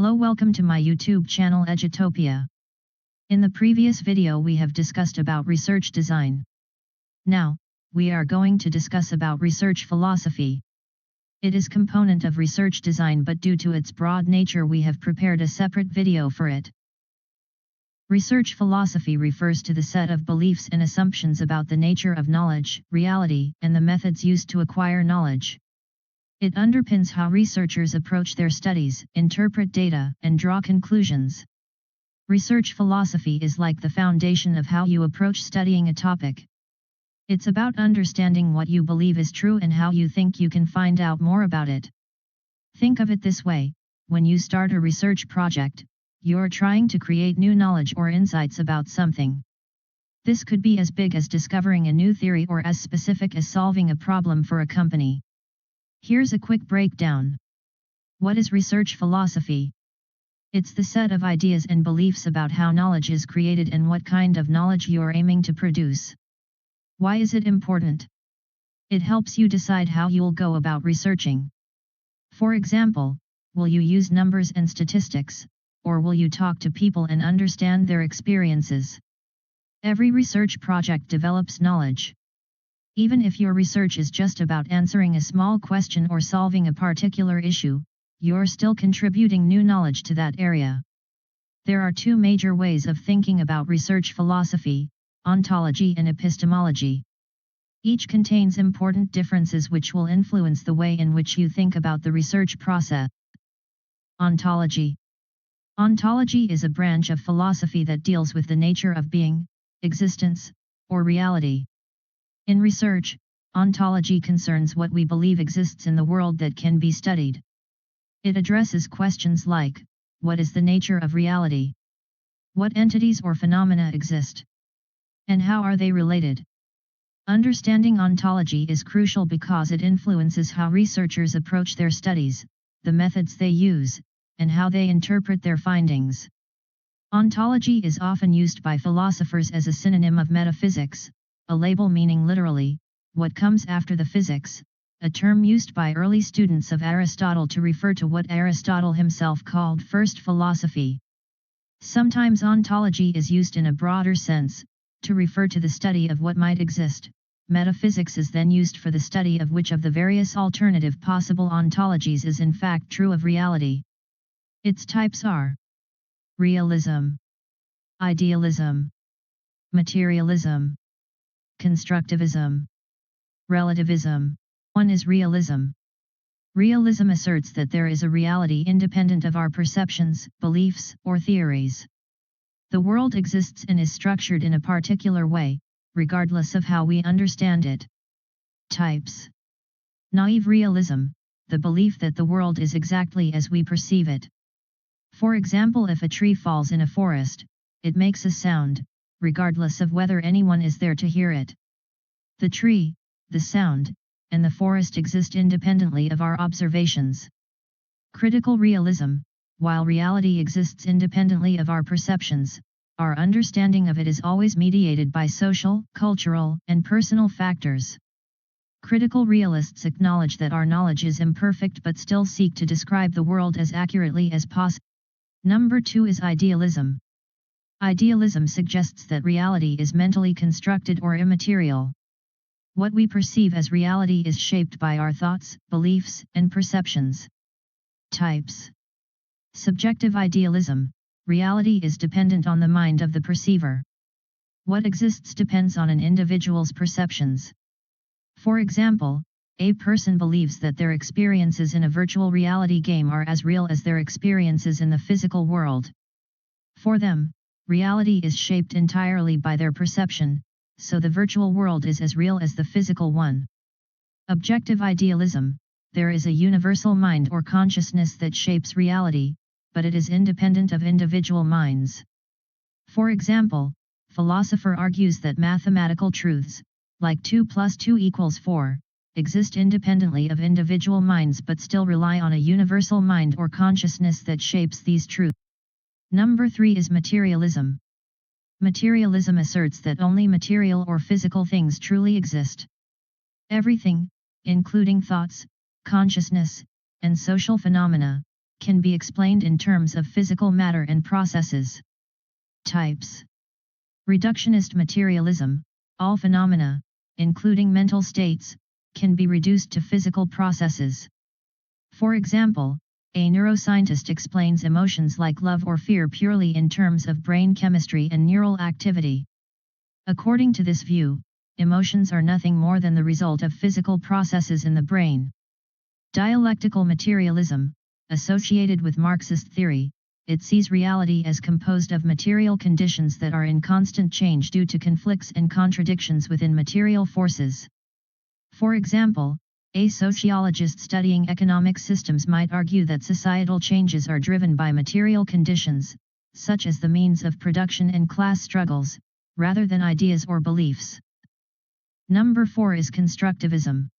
Hello, welcome to my YouTube channel Edutopia. In the previous video we have discussed about research design. Now, we are going to discuss about research philosophy. It is component of research design, but due to its broad nature we have prepared a separate video for it. Research philosophy refers to the set of beliefs and assumptions about the nature of knowledge, reality, and the methods used to acquire knowledge. It underpins how researchers approach their studies, interpret data, and draw conclusions. Research philosophy is like the foundation of how you approach studying a topic. It's about understanding what you believe is true and how you think you can find out more about it. Think of it this way: when you start a research project, you're trying to create new knowledge or insights about something. This could be as big as discovering a new theory or as specific as solving a problem for a company. Here's a quick breakdown. What is research philosophy? It's the set of ideas and beliefs about how knowledge is created and what kind of knowledge you're aiming to produce. Why is it important? It helps you decide how you'll go about researching. For example, will you use numbers and statistics, or will you talk to people and understand their experiences? Every research project develops knowledge. Even if your research is just about answering a small question or solving a particular issue, you're still contributing new knowledge to that area. There are two major ways of thinking about research philosophy: ontology and epistemology. Each contains important differences which will influence the way in which you think about the research process. Ontology. Ontology is a branch of philosophy that deals with the nature of being, existence, or reality. In research, ontology concerns what we believe exists in the world that can be studied. It addresses questions like, what is the nature of reality? What entities or phenomena exist? And how are they related? Understanding ontology is crucial because it influences how researchers approach their studies, the methods they use, and how they interpret their findings. Ontology is often used by philosophers as a synonym of metaphysics, a label meaning literally, what comes after the physics, a term used by early students of Aristotle to refer to what Aristotle himself called first philosophy. Sometimes ontology is used in a broader sense, to refer to the study of what might exist. Metaphysics is then used for the study of which of the various alternative possible ontologies is in fact true of reality. Its types are realism, idealism, materialism, Constructivism, Relativism. 1 is realism. Realism asserts that there is a reality independent of our perceptions, beliefs, or theories. The world exists and is structured in a particular way, regardless of how we understand it. Types. Naive realism, the belief that the world is exactly as we perceive it. For example, if a tree falls in a forest, it makes a sound, regardless of whether anyone is there to hear it. The tree, the sound, and the forest exist independently of our observations. Critical realism, while reality exists independently of our perceptions, our understanding of it is always mediated by social, cultural, and personal factors. Critical realists acknowledge that our knowledge is imperfect but still seek to describe the world as accurately as possible. Number 2 is idealism. Idealism suggests that reality is mentally constructed or immaterial. What we perceive as reality is shaped by our thoughts, beliefs, and perceptions. Types. Subjective idealism, reality is dependent on the mind of the perceiver. What exists depends on an individual's perceptions. For example, a person believes that their experiences in a virtual reality game are as real as their experiences in the physical world. For them, reality is shaped entirely by their perception, so the virtual world is as real as the physical one. Objective idealism, there is a universal mind or consciousness that shapes reality, but it is independent of individual minds. For example, philosopher argues that mathematical truths, like 2 + 2 = 4, exist independently of individual minds but still rely on a universal mind or consciousness that shapes these truths. Number 3 is materialism. Materialism asserts that only material or physical things truly exist. Everything, including thoughts, consciousness, and social phenomena, can be explained in terms of physical matter and processes. Types. Reductionist materialism, all phenomena, including mental states, can be reduced to physical processes. For example, a neuroscientist explains emotions like love or fear purely in terms of brain chemistry and neural activity. According to this view, emotions are nothing more than the result of physical processes in the brain. Dialectical materialism, associated with Marxist theory, it sees reality as composed of material conditions that are in constant change due to conflicts and contradictions within material forces. For example, a sociologist studying economic systems might argue that societal changes are driven by material conditions, such as the means of production and class struggles, rather than ideas or beliefs. Number 4 is Constructivism.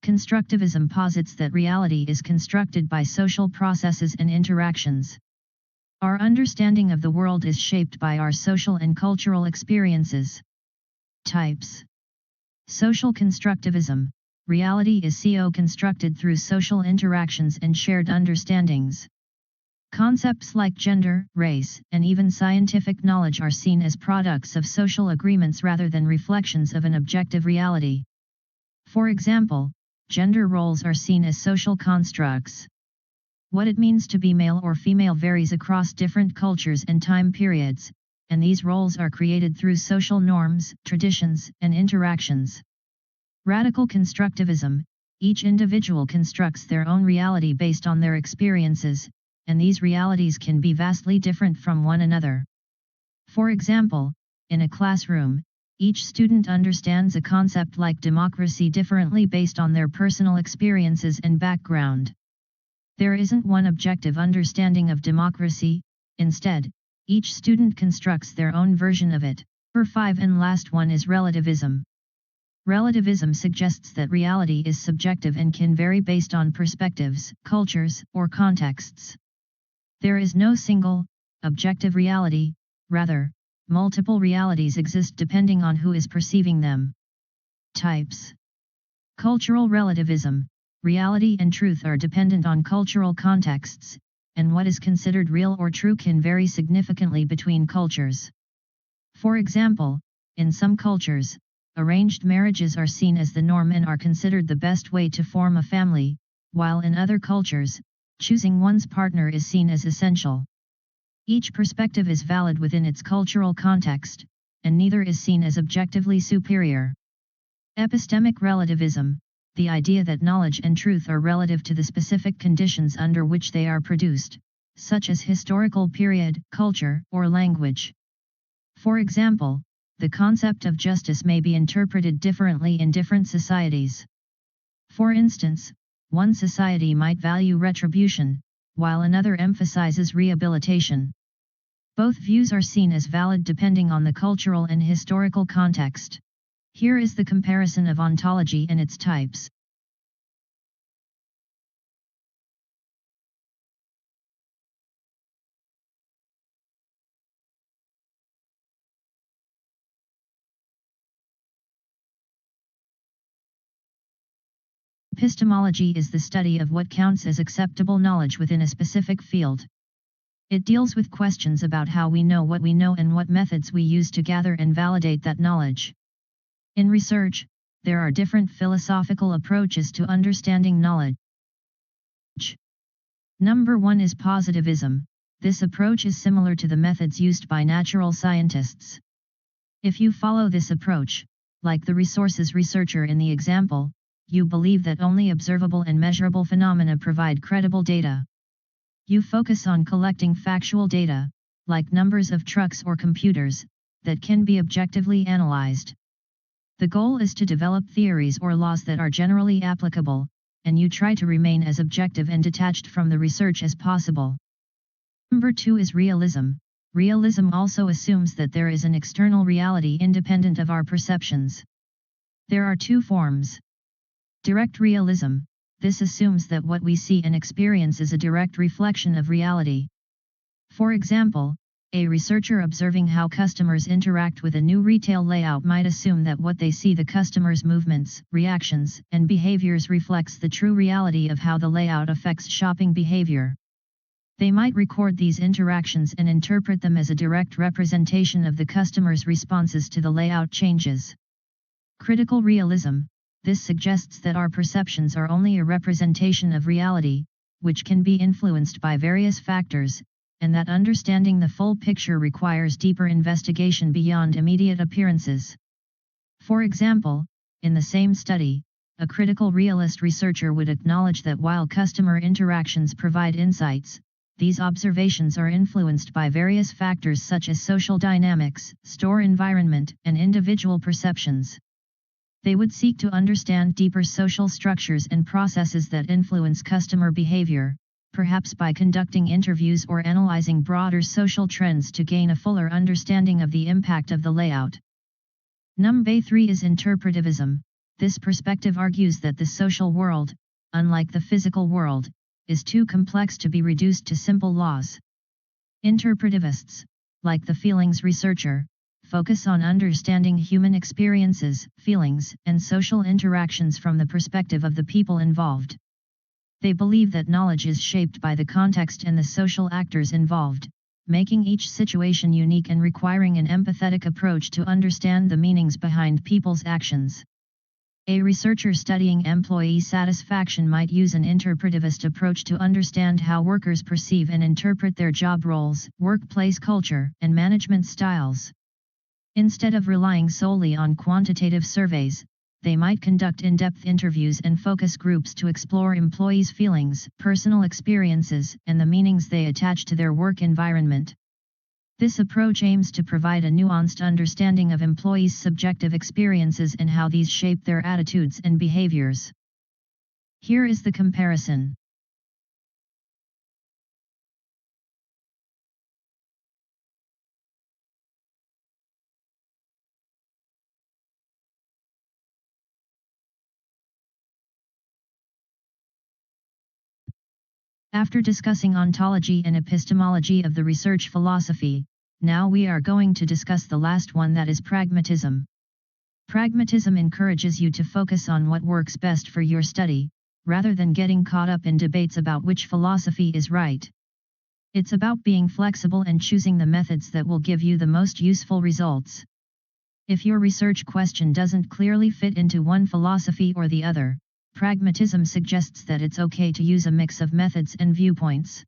Constructivism posits that reality is constructed by social processes and interactions. Our understanding of the world is shaped by our social and cultural experiences. Types. Social constructivism. Reality is constructed through social interactions and shared understandings. Concepts like gender, race, and even scientific knowledge are seen as products of social agreements rather than reflections of an objective reality. For example, gender roles are seen as social constructs. What it means to be male or female varies across different cultures and time periods, and these roles are created through social norms, traditions, and interactions. Radical constructivism, each individual constructs their own reality based on their experiences, and these realities can be vastly different from one another. For example, in a classroom, each student understands a concept like democracy differently based on their personal experiences and background. There isn't one objective understanding of democracy, instead, each student constructs their own version of it. Number 5 and last one is relativism. Relativism suggests that reality is subjective and can vary based on perspectives, cultures, or contexts. There is no single, objective reality, rather, multiple realities exist depending on who is perceiving them. Types. Cultural relativism. Reality and truth are dependent on cultural contexts, and what is considered real or true can vary significantly between cultures. For example, in some cultures, arranged marriages are seen as the norm and are considered the best way to form a family, while in other cultures, choosing one's partner is seen as essential. Each perspective is valid within its cultural context, and neither is seen as objectively superior. Epistemic relativism, the idea that knowledge and truth are relative to the specific conditions under which they are produced, such as historical period, culture, or language. For example, the concept of justice may be interpreted differently in different societies. For instance, one society might value retribution, while another emphasizes rehabilitation. Both views are seen as valid depending on the cultural and historical context. Here is the comparison of ontology and its types. Epistemology is the study of what counts as acceptable knowledge within a specific field. It deals with questions about how we know what we know and what methods we use to gather and validate that knowledge. In research, there are different philosophical approaches to understanding knowledge. Number 1 is positivism. This approach is similar to the methods used by natural scientists. If you follow this approach, like the resources researcher in the example, you believe that only observable and measurable phenomena provide credible data. You focus on collecting factual data, like numbers of trucks or computers, that can be objectively analyzed. The goal is to develop theories or laws that are generally applicable, and you try to remain as objective and detached from the research as possible. Number 2 is realism. Realism also assumes that there is an external reality independent of our perceptions. There are two forms. Direct realism. This assumes that what we see and experience is a direct reflection of reality. For example, a researcher observing how customers interact with a new retail layout might assume that what they see, the customers' movements, reactions, and behaviors, reflects the true reality of how the layout affects shopping behavior. They might record these interactions and interpret them as a direct representation of the customer's responses to the layout changes. Critical realism, this suggests that our perceptions are only a representation of reality, which can be influenced by various factors, and that understanding the full picture requires deeper investigation beyond immediate appearances. For example, in the same study, a critical realist researcher would acknowledge that while customer interactions provide insights, these observations are influenced by various factors such as social dynamics, store environment, and individual perceptions. They would seek to understand deeper social structures and processes that influence customer behavior, perhaps by conducting interviews or analyzing broader social trends to gain a fuller understanding of the impact of the layout. Number 3 is Interpretivism. This perspective argues that the social world, unlike the physical world, is too complex to be reduced to simple laws. Interpretivists, like the feelings researcher, focus on understanding human experiences, feelings, and social interactions from the perspective of the people involved. They believe that knowledge is shaped by the context and the social actors involved, making each situation unique and requiring an empathetic approach to understand the meanings behind people's actions. A researcher studying employee satisfaction might use an interpretivist approach to understand how workers perceive and interpret their job roles, workplace culture, and management styles. Instead of relying solely on quantitative surveys, they might conduct in-depth interviews and focus groups to explore employees' feelings, personal experiences, and the meanings they attach to their work environment. This approach aims to provide a nuanced understanding of employees' subjective experiences and how these shape their attitudes and behaviors. Here is the comparison. After discussing ontology and epistemology of the research philosophy, now we are going to discuss the last one, that is pragmatism. Pragmatism encourages you to focus on what works best for your study, rather than getting caught up in debates about which philosophy is right. It's about being flexible and choosing the methods that will give you the most useful results. If your research question doesn't clearly fit into one philosophy or the other, pragmatism suggests that it's okay to use a mix of methods and viewpoints.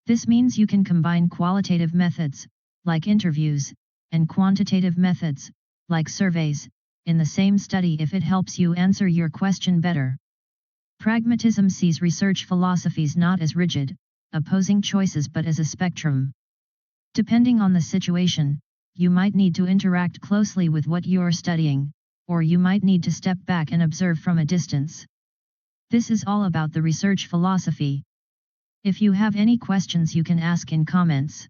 This means you can combine qualitative methods, like interviews, and quantitative methods, like surveys, in the same study if it helps you answer your question better. Pragmatism sees research philosophies not as rigid, opposing choices but as a spectrum. Depending on the situation, you might need to interact closely with what you're studying, or you might need to step back and observe from a distance. This is all about the research philosophy. If you have any questions, you can ask in comments.